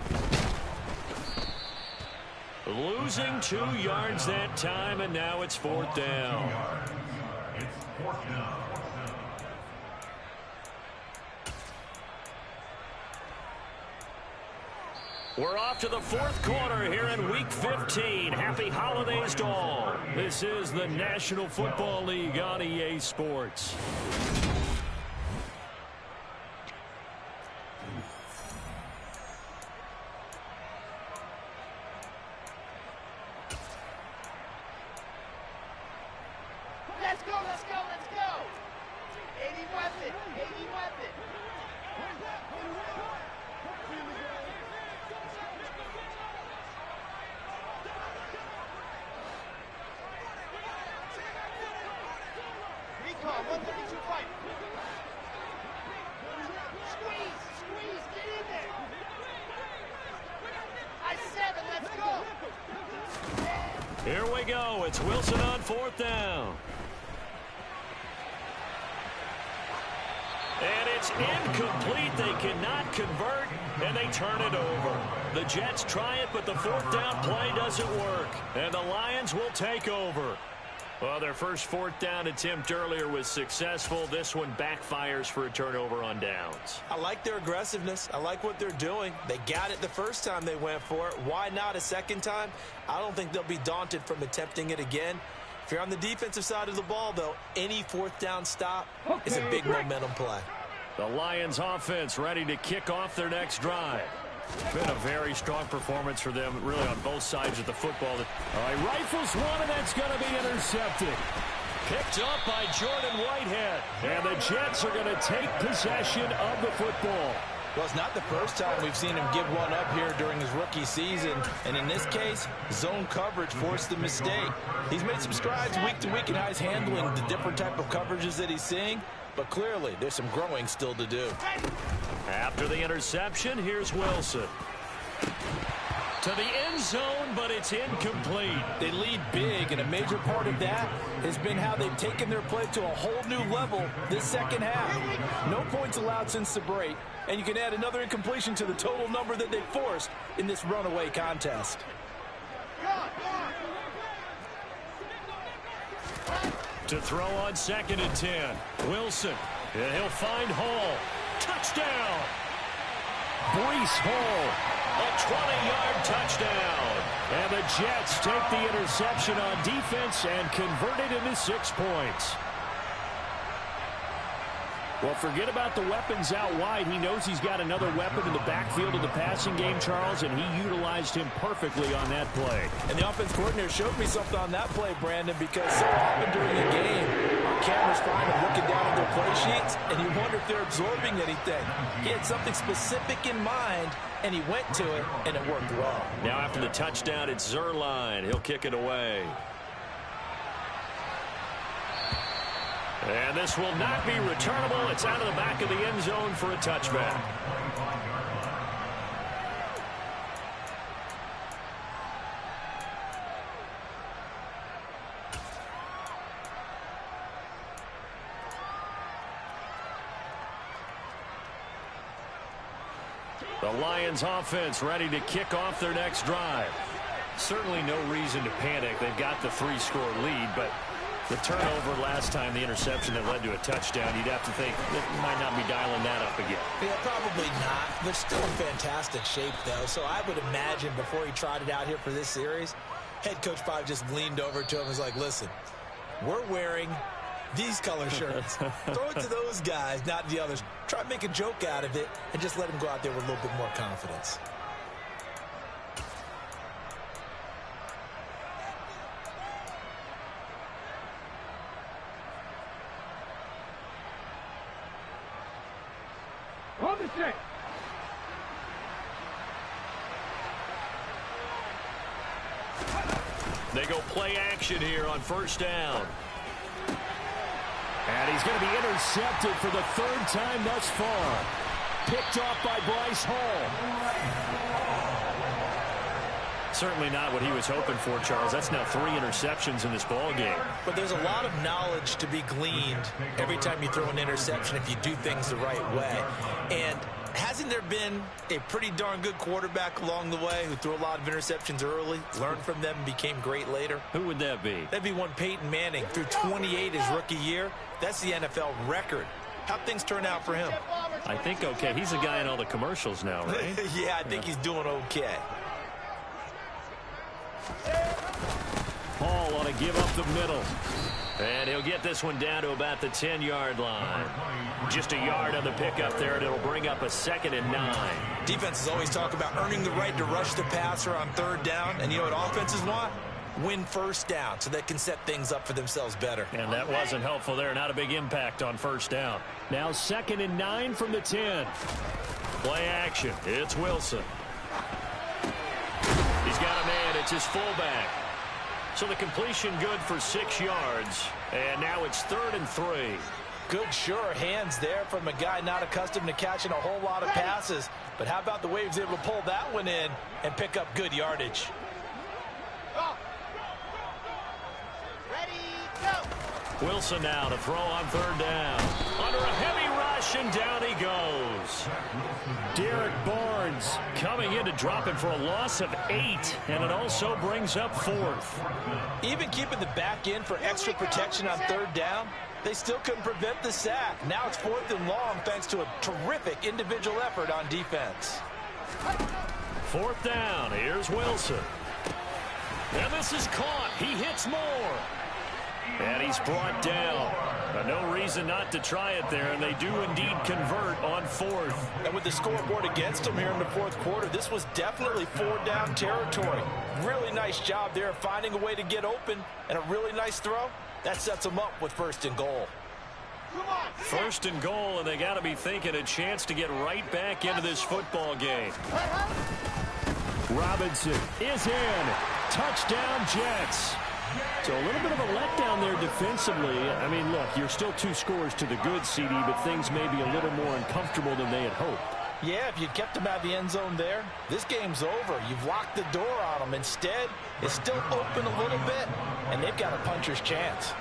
[SPEAKER 5] Losing 2 yards that time, and now it's 4th down. We're off to the 4th quarter here in Week 15. Happy holidays to all. This is the National Football League on EA Sports.
[SPEAKER 3] Let's go, let's go, let's go. 80 weapon, 80 weapon. Recon, 132 fight. Squeeze, squeeze, get in there. I-7, let's go.
[SPEAKER 5] Here we go. It's Wilson on 4th down. And it's incomplete. They cannot convert, and they turn it over. The Jets try it, but the 4th down play doesn't work. And the Lions will take over. Well, their first 4th down attempt earlier was successful. This one backfires for a turnover on downs.
[SPEAKER 4] I like their aggressiveness. I like what they're doing. They got it the first time they went for it. Why not a second time? I don't think they'll be daunted from attempting it again. If you're on the defensive side of the ball, though, any 4th down stop is a big momentum play.
[SPEAKER 5] The Lions offense ready to kick off their next drive. Been a very strong performance for them, really, on both sides of the football. All right, rifles one, and that's going to be intercepted. Picked up by Jordan Whitehead. And the Jets are going to take possession of the football.
[SPEAKER 4] Well, it's not the first time we've seen him give one up here during his rookie season. And in this case, zone coverage forced the mistake. He's made some strides week to week in how he's handling the different type of coverages that he's seeing. But clearly, there's some growing still to do.
[SPEAKER 5] After the interception, here's Wilson. To the end zone, but it's incomplete.
[SPEAKER 2] They lead big, and a major part of that has been how they've taken their play to a whole new level this second half. No points allowed since the break, and you can add another incompletion to the total number that they forced in this runaway contest.
[SPEAKER 5] To throw on 2nd and 10. Wilson And he'll find Hall. Touchdown! Breece Hall, a 20-yard touchdown. And the Jets take the interception on defense and convert it into 6 points. Well, forget about the weapons out wide. He knows he's got another weapon in the backfield of the passing game, Charles, and he utilized him perfectly on that play.
[SPEAKER 2] And the offense coordinator showed me something on that play, Brandon, because so often during the game, our cameras find them looking down at their play sheets, and you wonder if they're absorbing anything. He had something specific in mind, and he went to it, and it worked well.
[SPEAKER 1] Now after the touchdown, it's Zerline. He'll kick it away. And this will not be returnable. It's out of the back of the end zone for a touchback. The Lions offense ready to kick off their next drive. Certainly no reason to panic. They've got the 3-score lead, but the turnover last time, the interception that led to a touchdown, you'd have to think that might not be dialing that up again.
[SPEAKER 2] Yeah, probably not. They're still in fantastic shape, though, so I would imagine before he trotted out here for this series, head coach probably just leaned over to him and was like, listen, we're wearing these color shirts. Throw it to those guys, not the others. Try to make a joke out of it and just let him go out there with a little bit more confidence.
[SPEAKER 1] They go play action here on first down.
[SPEAKER 5] And he's going to be intercepted for the 3rd time thus far. Picked off by Bryce Hall.
[SPEAKER 1] Certainly not what he was hoping for, Charles. That's now 3 interceptions in this ball game.
[SPEAKER 2] But there's a lot of knowledge to be gleaned every time you throw an interception if you do things the right way. And hasn't there been a pretty darn good quarterback along the way who threw a lot of interceptions early, learned from them, and became great later?
[SPEAKER 1] Who would that be?
[SPEAKER 2] That'd be one Peyton Manning. Threw 28 his rookie year. That's the NFL record. How'd things turn out for him?
[SPEAKER 1] I think okay. He's a guy in all the commercials now, right?
[SPEAKER 2] Yeah, I think he's doing okay.
[SPEAKER 1] Hall ought to give up the middle. And he'll get this one down to about the 10-yard line. Just a yard on the pickup there, and it'll bring up a 2nd and 9.
[SPEAKER 2] Defenses always talk about earning the right to rush the passer on 3rd down. And you know what offenses want? Win first down so they can set things up for themselves better.
[SPEAKER 1] And that wasn't helpful there. Not a big impact on first down.
[SPEAKER 5] Now 2nd and 9 from the 10.
[SPEAKER 1] Play action. It's Wilson. He's got a man. It's his fullback. So the completion good for 6 yards. And now it's 3rd and 3.
[SPEAKER 2] Good, sure hands there from a guy not accustomed to catching a whole lot of passes. But how about the way he was able to pull that one in and pick up good yardage?
[SPEAKER 1] Wilson now to throw on 3rd down. Under a heavy rush, and down he goes.
[SPEAKER 5] Derek Barnes
[SPEAKER 1] Coming in to drop it for a loss of 8, and it also brings up 4th.
[SPEAKER 2] Even keeping the back end for extra protection on 3rd down, they still couldn't prevent the sack. Now it's 4th and long thanks to a terrific individual effort on defense.
[SPEAKER 1] 4th down. Here's Wilson. And this is caught. He hits more. And he's brought down. No reason not to try it there, and they do indeed convert on 4th.
[SPEAKER 2] And with the scoreboard against them here in the 4th quarter, this was definitely 4-down territory. Really nice job there of finding a way to get open, and a really nice throw. That sets them up with 1st and goal.
[SPEAKER 1] 1st and goal, and they got to be thinking a chance to get right back into this football game.
[SPEAKER 5] Robinson is in. Touchdown, Jets. So a little bit of a letdown there defensively. I mean, look, you're still 2 scores to the good, CD, but things may be a little more uncomfortable than they had hoped.
[SPEAKER 2] Yeah, if you kept them out of the end zone there, this game's over. You've locked the door on them. Instead, it's still open a little bit, and they've got a puncher's chance.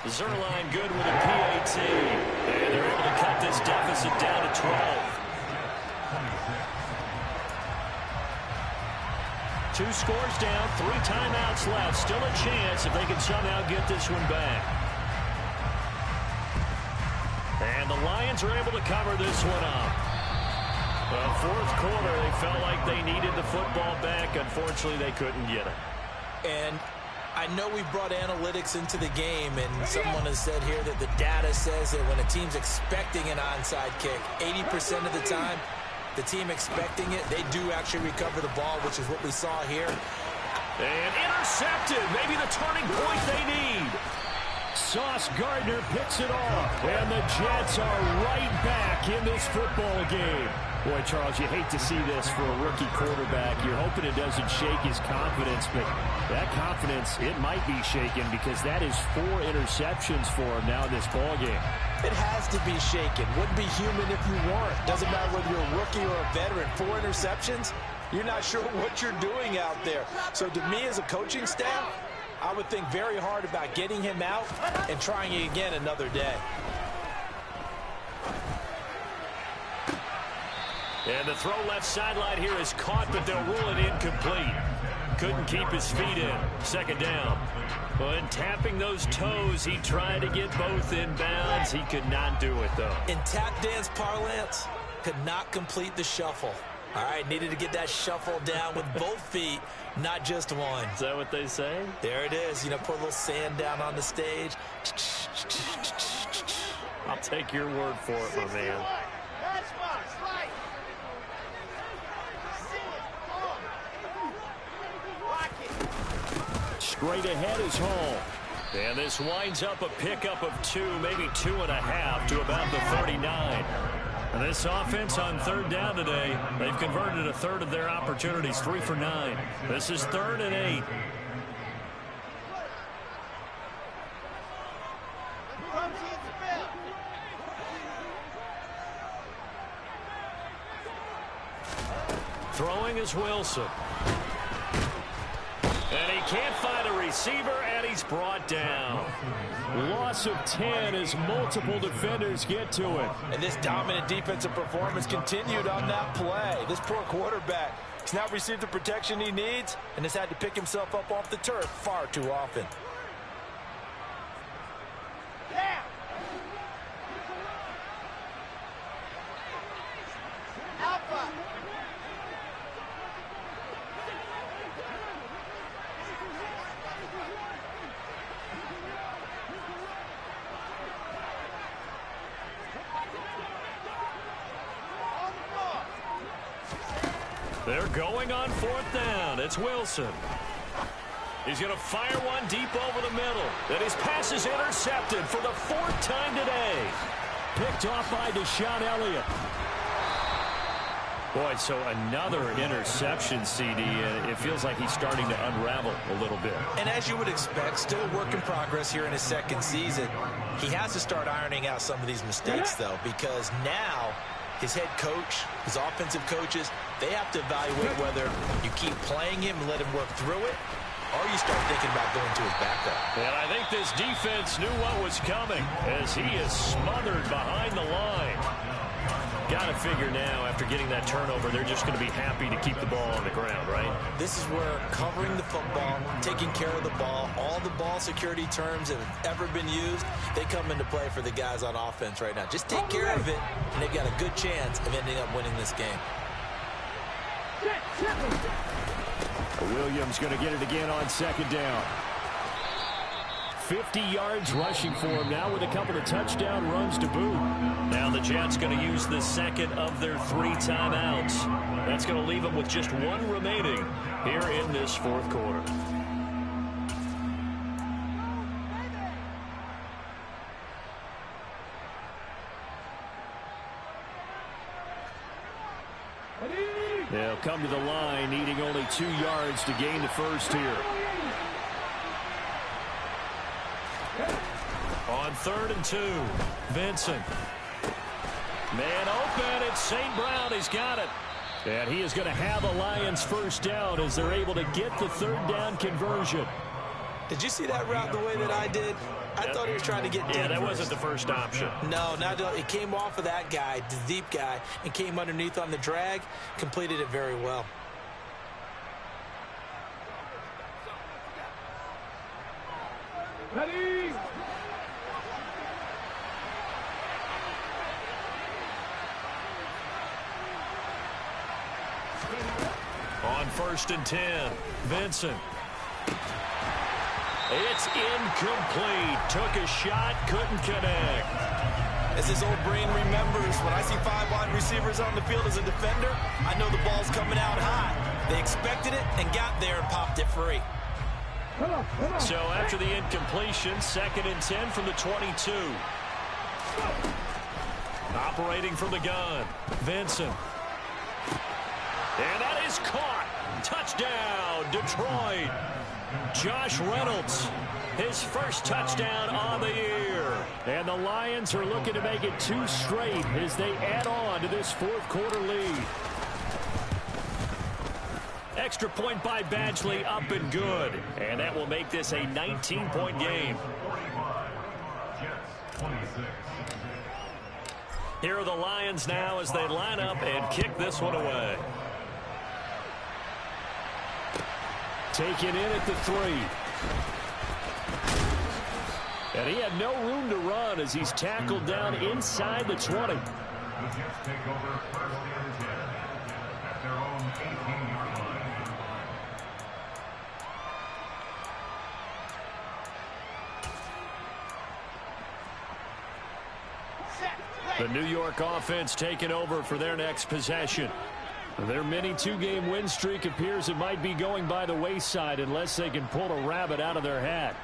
[SPEAKER 1] Zerline good with a PAT. And they're able to cut this deficit down to 12.
[SPEAKER 5] 2 scores down, 3 timeouts left. Still a chance if they can somehow get this one back. And the Lions are able to cover this one up. Well, fourth quarter, they felt like they needed the football back. Unfortunately, they couldn't get it.
[SPEAKER 2] And I know we brought analytics into the game, and someone has said here that the data says that when a team's expecting an onside kick, 80% of the time, the team expecting it, they do actually recover the ball, which is what we saw here.
[SPEAKER 5] And intercepted. Maybe the turning point they need. Sauce Gardner picks it off. And the Jets are right back in this football game. Boy, Charles, you hate to see this for a rookie quarterback. You're hoping it doesn't shake his confidence, but that confidence, it might be shaken because that is 4 interceptions for him now in this ball game.
[SPEAKER 2] It has to be shaken. Wouldn't be human if you weren't. Doesn't matter whether you're a rookie or a veteran. 4 interceptions, you're not sure what you're doing out there. So to me as a coaching staff, I would think very hard about getting him out and trying it again another day.
[SPEAKER 5] And the throw left sideline here is caught, but they'll rule it incomplete. Couldn't keep his feet in. Second down. When tapping those toes, he tried to get both in bounds. He could not do it, though.
[SPEAKER 2] In tap dance parlance, could not complete the shuffle. All right, needed to get that shuffle down with both feet, not just one.
[SPEAKER 5] Is that what they say?
[SPEAKER 2] There it is. You know, put a little sand down on the stage.
[SPEAKER 5] I'll take your word for it, my man.
[SPEAKER 3] That's fine. Slide.
[SPEAKER 5] Straight ahead is Hall. And this winds up a pickup of 2, maybe 2.5 to about the 39. And this offense on third down today, they've converted a third of their opportunities, 3 for 9. This is 3rd and 8. Throwing is Wilson. And he can't find a receiver, and he's brought down. Loss of 10 as multiple defenders get to it.
[SPEAKER 2] And this dominant defensive performance continued on that play. This poor quarterback has not received the protection he needs and has had to pick himself up off the turf far too often.
[SPEAKER 3] Yeah. Alpha.
[SPEAKER 5] They're going on 4th down. It's Wilson. He's going to fire one deep over the middle. Then his pass is intercepted for the 4th time today. Picked off by Deshaun Elliott. Boy, so another interception, CD. It feels like he's starting to unravel a little bit.
[SPEAKER 2] And as you would expect, still a work in progress here in his 2nd season. He has to start ironing out some of these mistakes, though, because now his head coach, his offensive coaches, they have to evaluate whether you keep playing him and let him work through it, or you start thinking about going to his backup.
[SPEAKER 5] And I think this defense knew what was coming as he is smothered behind the line. Got to figure now, after getting that turnover, they're just going to be happy to keep the ball on the ground, right?
[SPEAKER 2] This is where covering the football, taking care of the ball, all the ball security terms that have ever been used, they come into play for the guys on offense right now. Just take care of it, and they've got a good chance of ending up winning this game.
[SPEAKER 5] Williams going to get it again on 2nd down. 50 yards rushing for him now with a couple of touchdown runs to boot. Now the Jets going to use the 2nd of their 3 timeouts. That's going to leave them with just 1 remaining here in this 4th quarter. They'll come to the line needing only 2 yards to gain the first here. On 3rd and 2, Vincent. Man open, it's St. Brown. He's got it. And he is going to have a Lions first down as they're able to get the 3rd down conversion.
[SPEAKER 2] Did you see that route the way that I did? I thought he was trying to get deep.
[SPEAKER 5] Yeah, that wasn't the first option.
[SPEAKER 2] No, it came off of that guy, the deep guy, and came underneath on the drag, completed it very well.
[SPEAKER 6] Ready?
[SPEAKER 5] On 1st and 10, Vincent. It's incomplete. Took a shot, couldn't connect.
[SPEAKER 4] As his old brain remembers, when I see 5 wide receivers on the field as a defender, I know the ball's coming out hot. They expected it and got there and popped it free.
[SPEAKER 5] So after the incompletion, 2nd and 10 from the 22. Operating from the gun, Vincent. And that is caught. Touchdown, Detroit. Josh Reynolds, his first touchdown on the year. And the Lions are looking to make it 2 straight as they add on to this 4th quarter lead. Extra point by Badgley, up and good. And that will make this a 19-point game. Here are the Lions now as they line up and kick this one away. Taken in at the 3. And he had no room to run as he's tackled down inside the 20.
[SPEAKER 6] The Jets take over 1st and 10 at their own 18-yard line.
[SPEAKER 5] The New York offense taking over for their next possession. Their mini 2-game win streak appears it might be going by the wayside unless they can pull a rabbit out of their hat.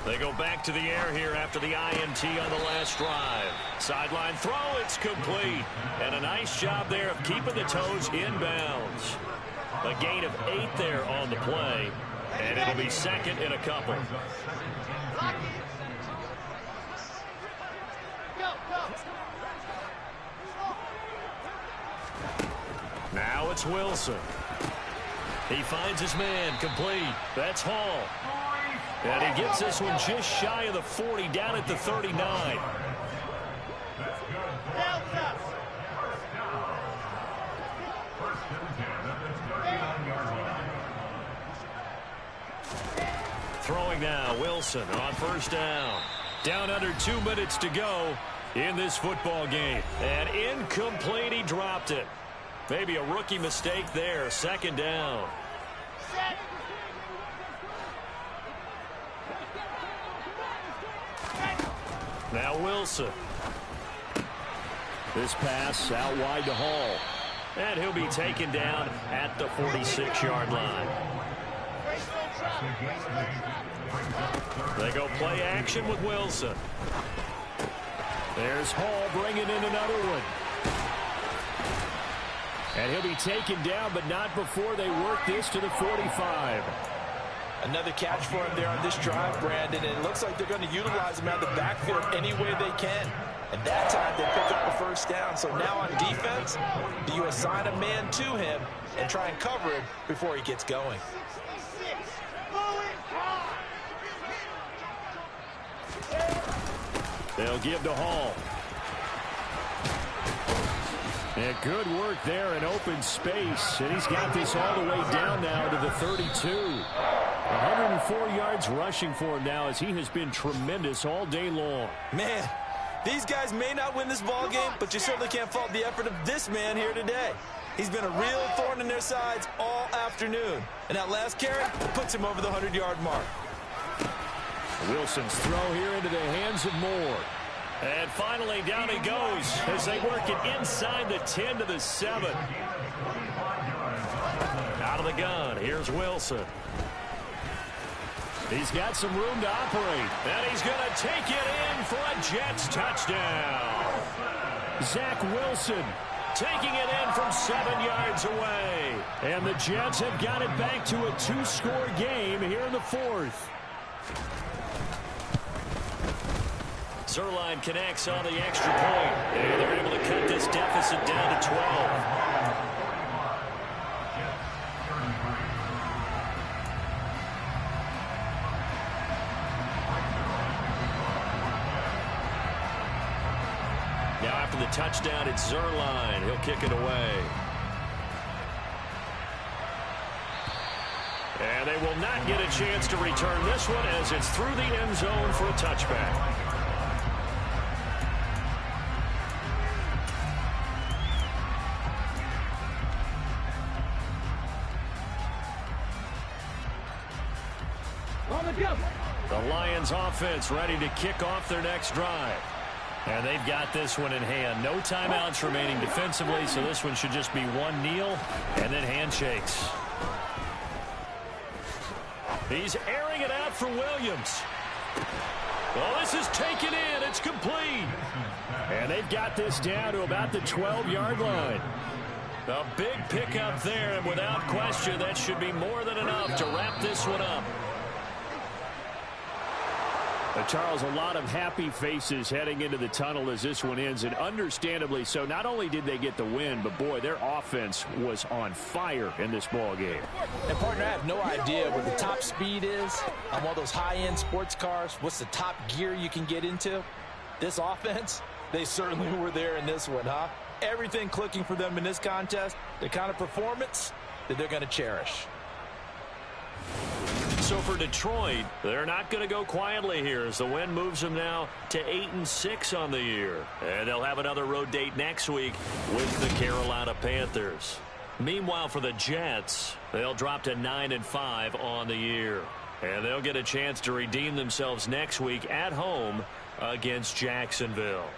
[SPEAKER 5] They go back to the air here after the INT on the last drive. Sideline throw, it's complete. And a nice job there of keeping the toes inbounds. A gain of 8 there on the play. And it'll be 2nd and a couple. Now it's Wilson. He finds his man, complete. That's Hall. And he gets this one just shy of the 40, down at the 39. Throwing now, Wilson on 1st down. Down under 2 minutes to go in this football game. And incomplete, he dropped it. Maybe a rookie mistake there, 2nd down. Now Wilson. This pass out wide to Hall. And he'll be taken down at the 46-yard line. They go play action with Wilson. There's Hall bringing in another one. And he'll be taken down, but not before they work this to the 45.
[SPEAKER 2] Another catch for him there on this drive, Brandon, and it looks like they're going to utilize him out of the backfield any way they can. And that time they pick up a 1st down. So now on defense, do you assign a man to him and try and cover him before he gets going?
[SPEAKER 5] They'll give to Hall. And good work there in open space. And he's got this all the way down now to the 32. 104 yards rushing for him now as he has been tremendous all day long.
[SPEAKER 2] Man, these guys may not win this ball game, but you certainly can't fault the effort of this man here today. He's been a real thorn in their sides all afternoon. And that last carry puts him over the 100-yard mark.
[SPEAKER 5] Wilson's throw here into the hands of Moore. And finally, down he goes as they work it inside the 10 to the 7. Out of the gun, here's Wilson. He's got some room to operate. And he's going to take it in for a Jets touchdown. Zach Wilson taking it in from 7 yards away. And the Jets have got it back to a 2-score game here in the 4th. Zerline connects on the extra point. And they're able to cut this deficit down to 12.
[SPEAKER 1] Now after the touchdown, it's Zerline. He'll kick it away. And they will not get a chance to return this one as it's through the end zone for a touchback. The Lions offense ready to kick off their next drive. And they've got this one in hand. No timeouts remaining defensively, so this one should just be one kneel and then handshakes. He's airing it out for Williams. Well, this is taken in. It's complete. And they've got this down to about the 12-yard line. A big pickup there, and without question, that should be more than enough to wrap this one up.
[SPEAKER 5] Charles, a lot of happy faces heading into the tunnel as this one ends, and understandably so. Not only did they get the win, but, boy, their offense was on fire in this ball game.
[SPEAKER 2] And, partner, I have no idea what the top speed is on one of those high-end sports cars. What's the top gear you can get into? This offense, they certainly were there in this one, huh? Everything clicking for them in this contest, the kind of performance that they're going to cherish.
[SPEAKER 1] So for Detroit, they're not going to go quietly here as the win moves them now to 8-6 on the year. And they'll have another road date next week with the Carolina Panthers. Meanwhile, for the Jets, they'll drop to 9-5 on the year. And they'll get a chance to redeem themselves next week at home against Jacksonville.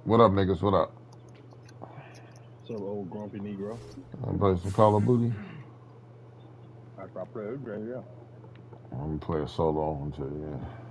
[SPEAKER 7] What up, niggas? What up?
[SPEAKER 8] What's up, old grumpy Negro?
[SPEAKER 7] Play some Call of Duty.
[SPEAKER 8] After I play, yeah.
[SPEAKER 7] I'm gonna play a solo until yeah.